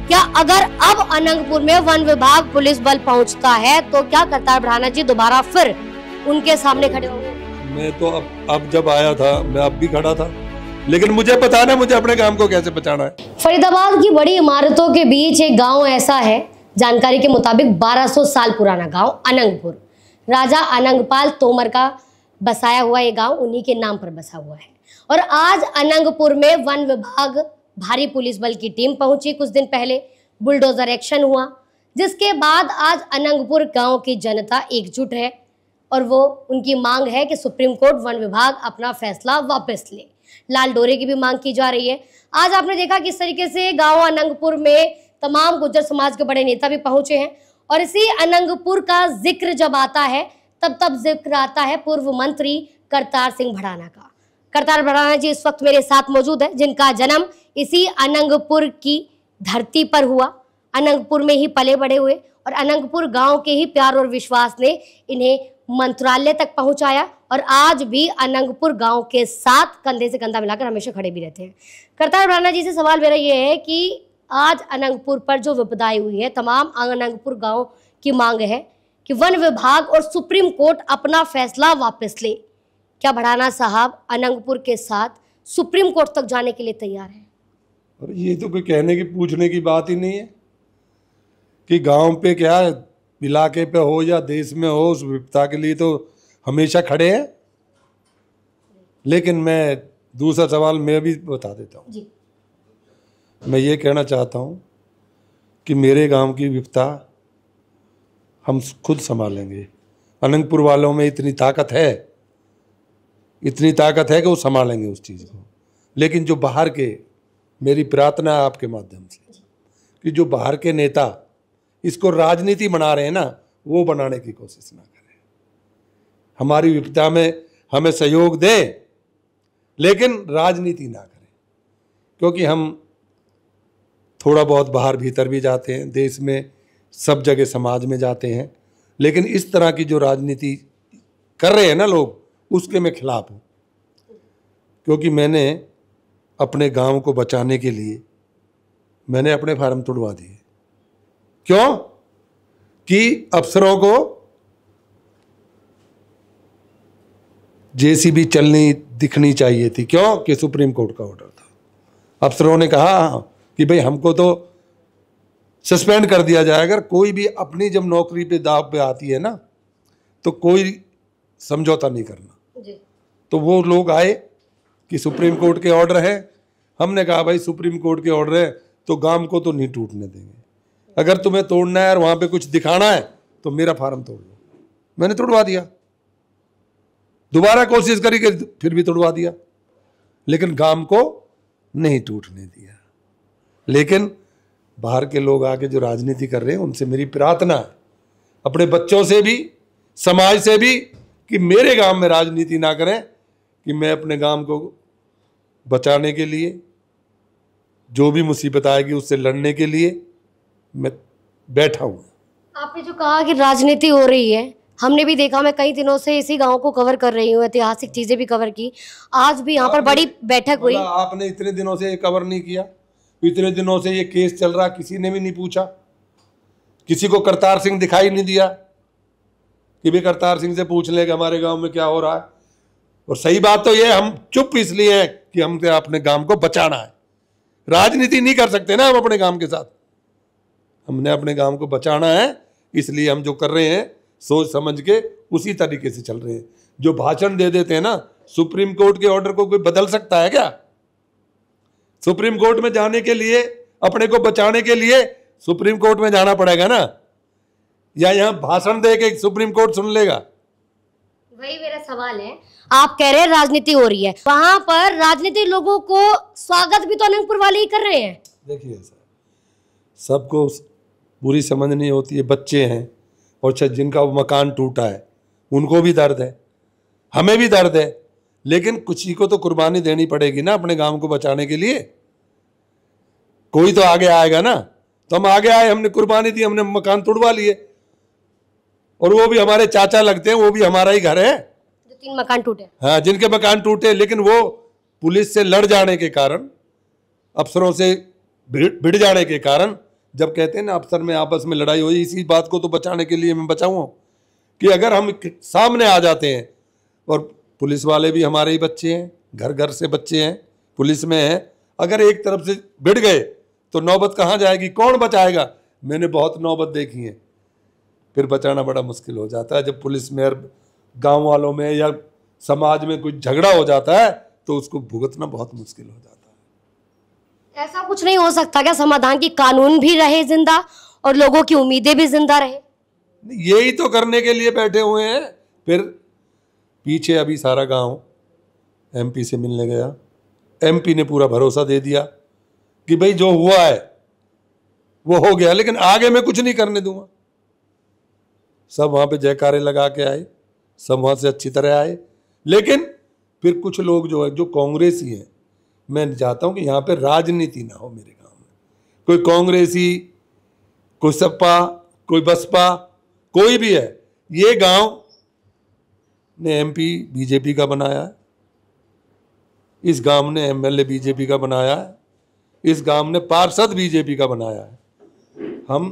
क्या अगर अब अनंगपुर में वन विभाग पुलिस बल पहुंचता है तो क्या करतार भड़ाना जी दोबारा फिर उनके सामने खड़े होंगे? मैं तो अब जब आया था मैं अब भी खड़ा था, लेकिन मुझे पता ना मुझे अपने काम को कैसे बचाना है। फरीदाबाद की बड़ी इमारतों के बीच एक गांव ऐसा है, जानकारी के मुताबिक 1200 साल पुराना गांव अनंगपुर। राजा अनंगपाल तोमर का बसाया हुआ ये गांव उन्हीं के नाम पर बसा हुआ है। और आज अनंगपुर में वन विभाग भारी पुलिस बल की टीम पहुंची। कुछ दिन पहले बुलडोजर एक्शन हुआ, जिसके बाद आज अनंगपुर गांव की जनता एकजुट है और वो उनकी मांग है कि सुप्रीम कोर्ट वन विभाग अपना फैसला वापस ले। लाल डोरे की भी मांग की जा रही है। आज आपने देखा किस तरीके से गांव अनंगपुर में तमाम गुर्जर समाज के बड़े नेता भी पहुंचे हैं और इसी अनंगपुर का जिक्र जब आता है तब जिक्र आता है पूर्व मंत्री करतार सिंह भड़ाना का। करतार भड़ाना जी इस वक्त मेरे साथ मौजूद है, जिनका जन्म इसी अनंगपुर की धरती पर हुआ, अनंगपुर में ही पले बड़े हुए और अनंगपुर गांव के ही प्यार और विश्वास ने इन्हें मंत्रालय तक पहुंचाया और आज भी अनंगपुर गांव के साथ कंधे से कंधा मिलाकर हमेशा खड़े भी रहते हैं। करतार भड़ाना जी से सवाल मेरा ये है कि आज अनंगपुर पर जो विपदा आई हुई है, तमाम अनंगपुर गांव की मांग है कि वन विभाग और सुप्रीम कोर्ट अपना फैसला वापस ले। क्या भड़ाना साहब अनंगपुर के साथ सुप्रीम कोर्ट तक जाने के लिए तैयार हैं? और ये तो कोई कहने की पूछने की बात ही नहीं है कि गांव पे क्या इलाके पे हो या देश में हो, उस विपदा के लिए तो हमेशा खड़े हैं। लेकिन मैं दूसरा सवाल मैं भी बता देता हूँ। मैं ये कहना चाहता हूँ कि मेरे गांव की विपदा हम खुद संभालेंगे। अनंगपुर वालों में इतनी ताकत है कि वो संभालेंगे उस चीज़ को। लेकिन जो बाहर के, मेरी प्रार्थना है आपके माध्यम से कि जो बाहर के नेता इसको राजनीति बना रहे हैं ना, वो बनाने की कोशिश ना करें। हमारी विपदा में हमें सहयोग दें, लेकिन राजनीति ना करें, क्योंकि हम थोड़ा बहुत बाहर भीतर भी जाते हैं, देश में सब जगह समाज में जाते हैं, लेकिन इस तरह की जो राजनीति कर रहे हैं ना लोग, उसके मैं खिलाफ हूँ। क्योंकि मैंने अपने गांव को बचाने के लिए मैंने अपने फार्म तोड़वा दिए। क्यों? कि अफसरों को जेसीबी चलनी दिखनी चाहिए थी। क्यों? कि सुप्रीम कोर्ट का ऑर्डर था। अफसरों ने कहा कि भाई हमको तो सस्पेंड कर दिया जाए। अगर कोई भी अपनी जब नौकरी पे दाव पे आती है ना, तो कोई समझौता नहीं करना। तो वो लोग आए कि सुप्रीम कोर्ट के ऑर्डर है। हमने कहा भाई सुप्रीम कोर्ट के ऑर्डर है तो गांव को तो नहीं टूटने देंगे। अगर तुम्हें तोड़ना है और वहां पे कुछ दिखाना है तो मेरा फार्म तोड़ लो। मैंने तोड़वा दिया, दोबारा कोशिश करी कि फिर भी तोड़वा दिया, लेकिन गांव को नहीं टूटने दिया। लेकिन बाहर के लोग आके जो राजनीति कर रहे हैं, उनसे मेरी प्रार्थना है, अपने बच्चों से भी, समाज से भी, कि मेरे गांव में राजनीति ना करें, कि मैं अपने गांव को बचाने के लिए जो भी मुसीबत आएगी उससे लड़ने के लिए मैं बैठा हूँ। आपने जो कहा कि राजनीति हो रही है, हमने भी देखा। मैं कई दिनों से इसी गांव को कवर कर रही हूँ, ऐतिहासिक चीजें भी कवर की। आज भी यहाँ पर बड़ी बैठक हुई। आपने इतने दिनों से ये कवर नहीं किया, इतने दिनों से ये केस चल रहा, किसी ने भी नहीं पूछा, किसी को करतार सिंह दिखाई नहीं दिया कि भी करतार सिंह से पूछ ले कि हमारे गांव में क्या हो रहा है। और सही बात तो ये, हम चुप इसलिए हैं कि हमको अपने गांव को बचाना है। राजनीति नहीं कर सकते ना हम अपने गांव के साथ, हमने अपने गांव को बचाना है, इसलिए हम जो कर रहे हैं सोच समझ के उसी तरीके से चल रहे हैं। जो भाषण दे देते हैं ना, सुप्रीम कोर्ट के ऑर्डर को कोई बदल सकता है क्या? सुप्रीम कोर्ट में जाने के लिए, अपने को बचाने के लिए सुप्रीम कोर्ट में जाना पड़ेगा ना, या यहाँ भाषण दे के सुप्रीम कोर्ट सुन लेगा? वही मेरा सवाल है। आप कह रहे हैं राजनीति हो रही है, वहां पर राजनीति लोगों को स्वागत भी तो अनंगपुर वाले ही कर रहे हैं। देखिए सर, सबको बुरी समझ नहीं होती है। बच्चे हैं और जिनका मकान टूटा है उनको भी दर्द है, हमें भी दर्द है, लेकिन किसी को तो कुर्बानी देनी पड़ेगी ना अपने गांव को बचाने के लिए। कोई तो आगे आएगा ना। तो हम आगे आए, हमने कुर्बानी दी, हमने मकान तोड़वा लिए, और वो भी हमारे चाचा लगते हैं, वो भी हमारा ही घर है। जो 3 मकान टूटे, हाँ, जिनके मकान टूटे, लेकिन वो पुलिस से लड़ जाने के कारण, अफसरों से भिड़ जाने के कारण जब कहते हैं ना अफसर में आपस में लड़ाई हो, इसी बात को तो बचाने के लिए मैं बचाऊँ कि अगर हम सामने आ जाते हैं, और पुलिस वाले भी हमारे ही बच्चे हैं, घर घर से बच्चे हैं, पुलिस में हैं, अगर एक तरफ से भिड़ गए तो नौबत कहाँ जाएगी, कौन बचाएगा। मैंने बहुत नौबत देखी है, फिर बचाना बड़ा मुश्किल हो जाता है। जब पुलिस में और गाँव वालों में या समाज में कुछ झगड़ा हो जाता है तो उसको भुगतना बहुत मुश्किल हो जाता है। ऐसा कुछ नहीं हो सकता क्या समाधान की कानून भी रहे जिंदा और लोगों की उम्मीदें भी जिंदा रहे? यही तो करने के लिए बैठे हुए हैं। फिर पीछे अभी सारा गांव एमपी से मिलने गया, एमपी ने पूरा भरोसा दे दिया कि भाई जो हुआ है वो हो गया, लेकिन आगे मैं कुछ नहीं करने दूंगा। सब वहां पे जयकारे लगा के आए, सब वहां से अच्छी तरह आए, लेकिन फिर कुछ लोग जो है, जो कांग्रेसी हैं, मैं चाहता हूं कि यहाँ पे राजनीति ना हो मेरे गांव में। कोई कांग्रेसी, कोई सपा, कोई बसपा, कोई भी है, ये गांव ने एमपी बीजेपी का बनाया है, इस गांव ने एमएलए बीजेपी का बनाया है, इस गांव ने पार्षद बीजेपी का बनाया है। हम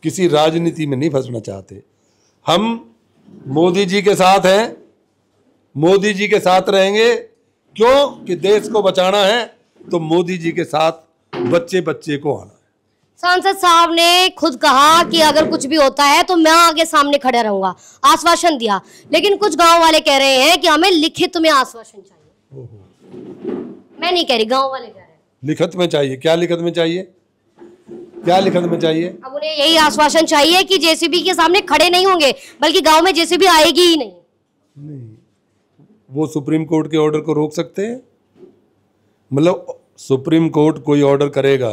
किसी राजनीति में नहीं फंसना चाहते। हम मोदी जी के साथ हैं, मोदी जी के साथ रहेंगे। क्यों? कि देश को बचाना है तो मोदी जी के साथ बच्चे बच्चे को आना है। सांसद साहब ने खुद कहा कि अगर कुछ भी होता है तो मैं आगे सामने खड़ा रहूंगा, आश्वासन दिया। लेकिन कुछ गांव वाले कह रहे हैं कि हमें लिखित में आश्वासन चाहिए। मैं नहीं कह रही, गांव वाले कह रहे हैं लिखित में चाहिए। क्या लिखित में चाहिए? क्या लिखित में चाहिए? अब उन्हें यही आश्वासन चाहिए कि जेसीबी के सामने खड़े नहीं होंगे, बल्कि गांव में जेसीबी आएगी ही नहीं। वो सुप्रीम कोर्ट के ऑर्डर को रोक सकते हैं? मतलब सुप्रीम कोर्ट कोई ऑर्डर करेगा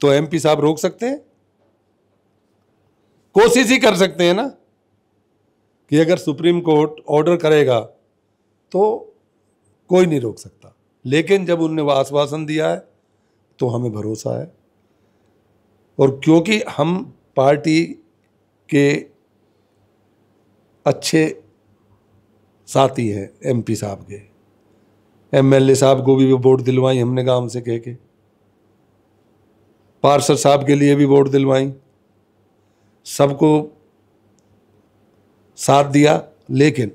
तो एमपी साहब रोक सकते हैं? कोशिश ही कर सकते हैं ना कि अगर सुप्रीम कोर्ट ऑर्डर करेगा तो कोई नहीं रोक सकता। लेकिन जब उन्होंने वो आश्वासन दिया है तो हमें भरोसा है, और क्योंकि हम पार्टी के अच्छे साथी हैं एमपी साहब के, एमएलए साहब को भी वोट दिलवाई हमने गांव से कह के, पार्षद साहब के लिए भी वोट दिलवाई, सबको साथ दिया। लेकिन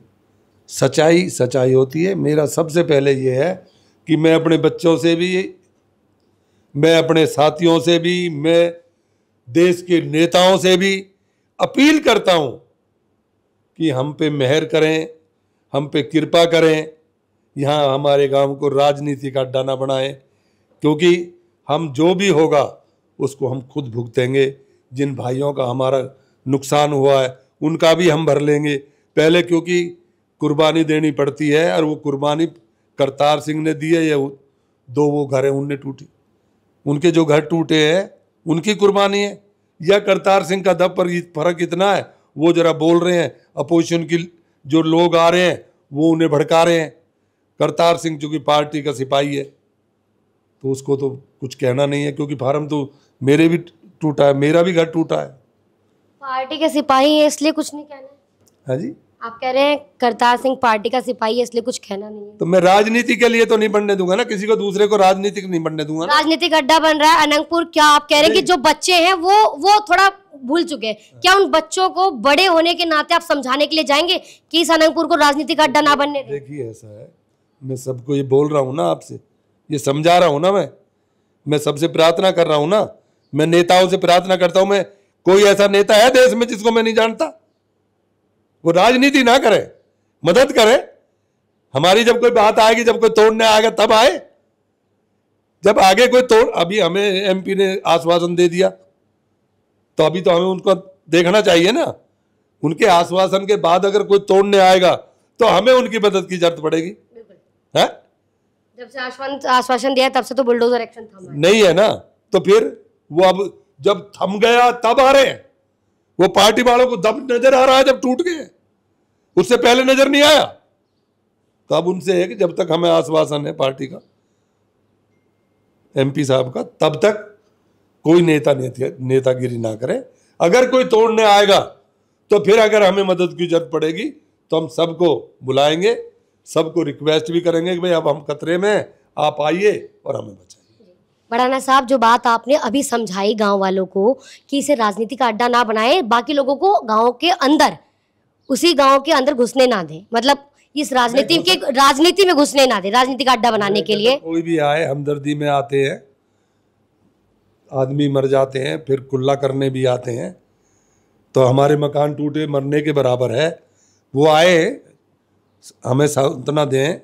सच्चाई सच्चाई होती है। मेरा सबसे पहले ये है कि मैं अपने बच्चों से भी, मैं अपने साथियों से भी, मैं देश के नेताओं से भी अपील करता हूं कि हम पे मेहर करें, हम पे कृपा करें, यहाँ हमारे गांव को राजनीति का अड्डा ना बनाएं, क्योंकि हम जो भी होगा उसको हम खुद भुगतेंगे। जिन भाइयों का हमारा नुकसान हुआ है उनका भी हम भर लेंगे पहले, क्योंकि कुर्बानी देनी पड़ती है, और वो कुर्बानी करतार सिंह ने दी है। या दो वो घर हैं उनने टूटी, उनके जो घर टूटे हैं उनकी कुर्बानी है, या करतार सिंह का दब पर फर्क इतना है, वो जरा बोल रहे हैं, अपोजिशन की जो लोग आ रहे हैं वो उन्हें भड़का रहे हैं। करतार सिंह जो कि पार्टी का सिपाही है तो उसको तो कुछ कहना नहीं है, क्योंकि फार्म तो मेरे भी टूटा है, मेरा भी घर टूटा है। पार्टी के सिपाही है इसलिए कुछ नहीं कहना है? हाँ जी, आप कह रहे हैं करतार सिंह पार्टी का सिपाही है इसलिए कुछ कहना नहीं है? तो मैं राजनीति के लिए तो नहीं बनने दूंगा ना, किसी को दूसरे को राजनीतिक नहीं बनने दूंगा ना। राजनीतिक अड्डा बन रहा है अनंगपुर। क्या आप कह रहे हैं कि जो बच्चे हैं वो थोड़ा भूल चुके हैं? क्या उन बच्चों को बड़े होने के नाते आप समझाने के लिए जाएंगे कि इस अनंगपुर को राजनीतिक अड्डा ना बनने दें? देखिए ऐसा है, मैं सबको ये बोल रहा हूँ ना, आपसे ये समझा रहा हूँ ना, मैं सबसे प्रार्थना कर रहा हूँ ना, मैं नेताओं से प्रार्थना करता हूँ। मैं, कोई ऐसा नेता है देश में जिसको मैं नहीं जानता? वो राजनीति ना करे, मदद करे। हमारी जब कोई बात आएगी, जब कोई तोड़ने आएगा तब आए, जब आगे कोई तोड़। अभी हमें एमपी ने आश्वासन दे दिया तो अभी तो हमें उनको देखना चाहिए ना। उनके आश्वासन के बाद अगर कोई तोड़ने आएगा तो हमें उनकी मदद की जरूरत पड़ेगी। है? जब से आश्वासन दिया तब से तो बुलडोजर एक्शन थमा नहीं है ना, तो फिर वो अब जब थम गया तब आ रहे हैं। वो पार्टी वालों को दब नजर आ रहा है जब टूट गए, उससे पहले नजर नहीं आया। तो अब उनसे है कि जब तक हमें आश्वासन है पार्टी का, एमपी साहब का, तब तक कोई नेतागिरी ना करे। अगर कोई तोड़ने आएगा तो फिर अगर हमें मदद की जरूरत पड़ेगी तो हम सबको बुलाएंगे, सबको रिक्वेस्ट भी करेंगे कि भाई अब हम खतरे में हैं, आप आइए और हमें बचाइए। बढ़ाना साहब, जो बात आपने अभी समझाई गांव वालों को कि इसे राजनीति का अड्डा ना बनाए, बाकी लोगों को गांव के अंदर, उसी गांव के अंदर घुसने ना दे, मतलब इस राजनीति में घुसने ना दे, राजनीति का अड्डा बनाने के लिए। कोई भी आए हमदर्दी में आते हैं, आदमी मर जाते हैं, फिर कुल्ला करने भी आते हैं, तो हमारे मकान टूटे मरने के बराबर है। वो आए हमें सांत्वना दें,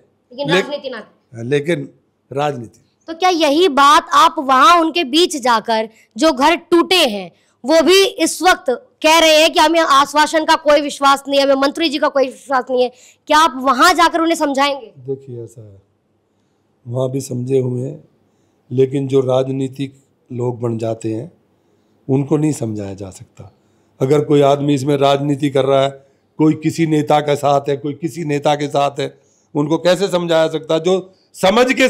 लेकिन राजनीति। तो क्या यही बात आप वहां उनके बीच जाकर, जो घर टूटे हैं वो भी इस वक्त कह रहे हैं कि हमें आश्वासन का कोई विश्वास नहीं है, हमें मंत्री जी का कोई विश्वास नहीं है, क्या आप वहां जाकर उन्हें समझाएंगे? देखिए ऐसा है, वहाँ भी समझे हुए हैं, लेकिन जो राजनीतिक लोग बन जाते हैं उनको नहीं समझाया जा सकता। अगर कोई आदमी इसमें राजनीति कर रहा है, कोई किसी नेता के साथ है, कोई किसी नेता के साथ है, उनको कैसे समझाया सकता? जो समझ के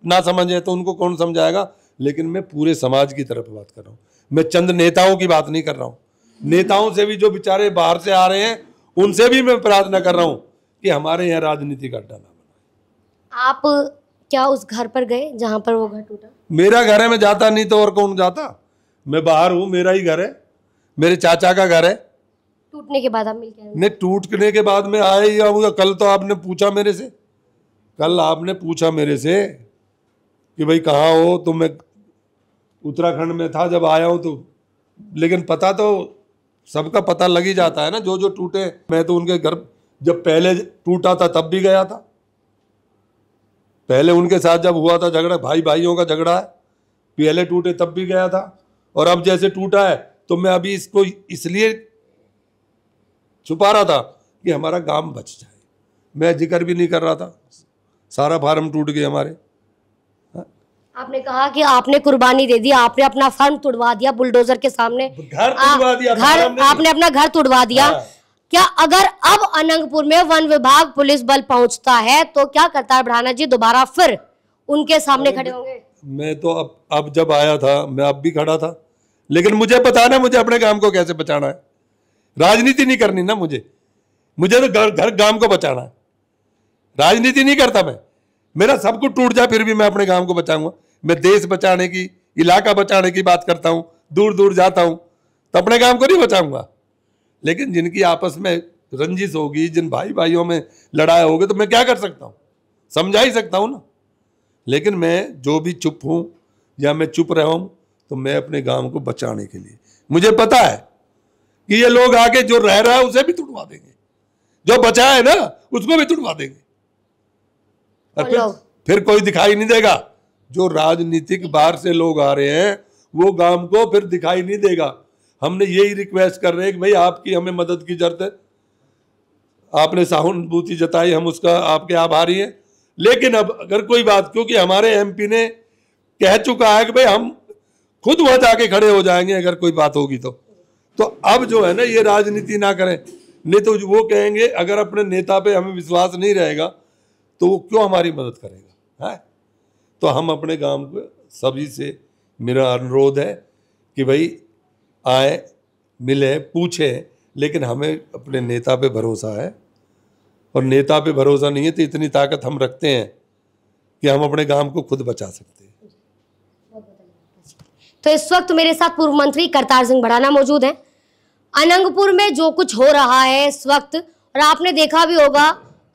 ना समझे तो उनको कौन समझाएगा? लेकिन मैं पूरे समाज की तरफ बात कर रहा हूँ, मैं चंद नेताओं की बात नहीं कर रहा हूँ। नेताओं से भी जो बेचारे बाहर से आ रहे हैं, उनसे भी मैं प्रार्थना कर रहा हूँ कि हमारे यहाँ राजनीति का अड्डा ना बनाए। आप क्या उस घर पर गए जहां पर वो घर टूटा? मेरा घर है, मैं जाता नहीं तो और कौन जाता? मैं बाहर हूँ, मेरा ही घर है, मेरे चाचा का घर है। टूटने के बाद आप मिल गए? नहीं, टूटने के बाद में आया ही आऊँगा। कल तो आपने पूछा मेरे से, कल आपने पूछा मेरे से कि भाई कहाँ हो, तो मैं उत्तराखंड में था जब आया हूँ, तो लेकिन पता तो सबका पता लग ही जाता है ना, जो जो टूटे। मैं तो उनके घर जब पहले टूटा था तब भी गया था, पहले उनके साथ जब हुआ था झगड़ा, भाई भाइयों का झगड़ा है, पहले टूटे तब भी गया था, और अब जैसे टूटा है तो मैं अभी इसको इसलिए छुपा रहा था कि हमारा गांव बच जाए। मैं जिक्र भी नहीं कर रहा था, सारा फार्म टूट गए हमारे। आपने कहा कि आपने कुर्बानी दे दी, आपने अपना फार्म तुड़वा दिया बुलडोजर के सामने, घर तुड़वा दिया, आपने अपना घर तुड़वा दिया। क्या अगर अब अनंगपुर में वन विभाग पुलिस बल पहुंचता है तो क्या करतार बढ़ाना जी दोबारा फिर उनके सामने खड़े होंगे? मैं तो अब जब आया था, मैं अब भी खड़ा था, लेकिन मुझे पता है ना मुझे अपने काम को कैसे बचाना है। राजनीति नहीं करनी ना मुझे तो घर गांव को बचाना है। राजनीति नहीं करता मैं, मेरा सब कुछ टूट जाए फिर भी मैं अपने गांव को बचाऊंगा। मैं देश बचाने की, इलाका बचाने की बात करता हूँ, दूर दूर जाता हूँ, तो अपने गांव को नहीं बचाऊंगा। लेकिन जिनकी आपस में रंजिश होगी, जिन भाई भाइयों में लड़ाई होगी, तो मैं क्या कर सकता हूँ? समझा ही सकता हूँ ना। लेकिन मैं जो भी चुप हूँ या मैं चुप रहा हूँ, तो मैं अपने गांव को बचाने के लिए, मुझे पता है कि ये लोग आगे जो रह रहा है उसे भी तुड़वा देंगे, जो बचा है ना उसको भी तुड़वा देंगे, और फिर कोई दिखाई नहीं देगा। जो राजनीतिक बाहर से लोग आ रहे हैं वो गांव को फिर दिखाई नहीं देगा। हमने यही रिक्वेस्ट कर रहे हैं कि भाई आपकी हमें मदद की जरूरत है, आपने सहानुभूति जताई, हम उसका आपके आभारी हैं। लेकिन अब अगर कोई बात, क्योंकि हमारे एमपी ने कह चुका है कि भाई हम खुद वहां जाके खड़े हो जाएंगे अगर कोई बात होगी तो अब जो है ना ये राजनीति ना करें, नहीं तो वो कहेंगे अगर अपने नेता पे हमें विश्वास नहीं रहेगा तो वो क्यों हमारी मदद करेगा, है? तो हम अपने गांव को सभी से मेरा अनुरोध है कि भाई आए, मिले, पूछे, लेकिन हमें अपने नेता पे भरोसा है, और नेता पे भरोसा नहीं है तो इतनी ताकत हम रखते हैं कि हम अपने गांव को खुद बचा सकते हैं। तो इस वक्त मेरे साथ पूर्व मंत्री करतार सिंह भड़ाना मौजूद हैं। अनंगपुर में जो कुछ हो रहा है इस वक्त, और आपने देखा भी होगा,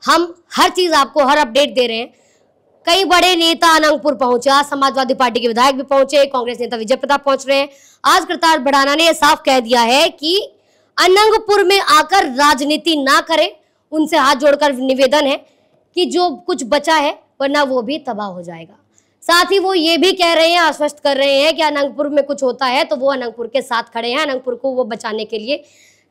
हम हर चीज आपको हर अपडेट दे रहे हैं। कई बड़े नेता अनंगपुर पहुंचे, आज समाजवादी पार्टी के विधायक भी पहुंचे, कांग्रेस नेता विजय प्रताप पहुंच रहे हैं। आज करतार बढ़ाना ने यह साफ कह दिया है कि अनंगपुर में आकर राजनीति ना करें। उनसे हाथ जोड़कर निवेदन है कि जो कुछ बचा है वरना वो भी तबाह हो जाएगा। साथ ही वो ये भी कह रहे हैं, आश्वस्त कर रहे हैं कि अनंगपुर में कुछ होता है तो वो अनंगपुर के साथ खड़े हैं, अनंगपुर को वो बचाने के लिए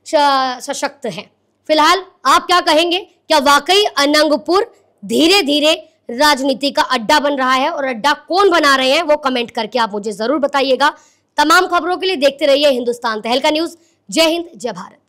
सशक्त हैं। फिलहाल आप क्या कहेंगे, क्या वाकई अनंगपुर धीरे धीरे राजनीति का अड्डा बन रहा है, और अड्डा कौन बना रहे हैं वो कमेंट करके आप मुझे जरूर बताइएगा। तमाम खबरों के लिए देखते रहिए हिंदुस्तान तहलका न्यूज। जय हिंद, जय भारत।